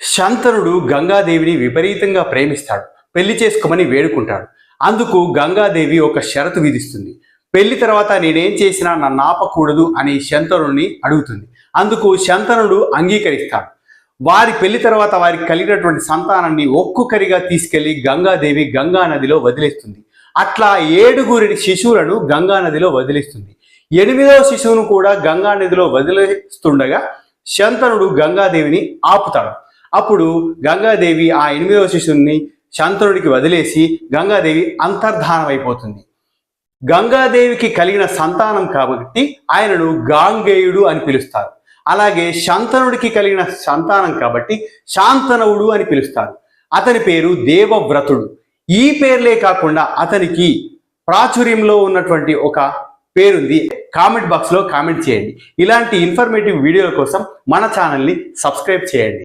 శంతనుడు గంగాదేవిని విపరీతంగా ప్రేమిస్తాడు. పెళ్లి చేసుకోమని వేడుకుంటాడు. అందుకు గంగాదేవి ఒక షరతు విధిస్తుంది. పెళ్లి తర్వాత నేనేం చేసినా నన్ను ఆపకూడదు అని శంతనుడిని అడుగుతుంది. అందుకు శంతనుడు అంగీకరిస్తాడు. వారి పెళ్లి తర్వాత వారికి కలిగినటువంటి సంతానాన్ని ఒక్కొక్కరిగా తీసుకెళ్లి గంగాదేవి గంగా నదిలో వదిలేస్తుంది. అట్లా 7 శిశువులను గంగా నదిలో వదిలేస్తుంది. 8వ శిశువును కూడా గంగా నదిలో వదిలేస్తుండగా శంతనుడు గంగాదేవిని ఆపుతాడు. అప్పుడు గంగాదేవి ఆ 8వ శిశువుని శంతనుడికి వదిలేసి గంగాదేవి అంతర్ధానం అయిపోతుంది. గంగాదేవికి కలిగిన సంతానం కాబట్టి ఆయనను గాంగేయుడు అని పిలుస్తారు. అలాగే శంతనుడికి కలిగిన సంతానం కాబట్టి శాంతనవుడు అని పిలుస్తారు. అతని పేరు దేవవ్రతుడు. ఈ పేర్లే కాకుండా అతనికి ప్రాచుర్యంలో ఉన్నటువంటి ఒక పేరుంది. కామెంట్ బాక్స్లో కామెంట్ చేయండి. ఇలాంటి ఇన్ఫర్మేటివ్ వీడియోల కోసం మన ఛానల్ని సబ్స్క్రైబ్ చేయండి.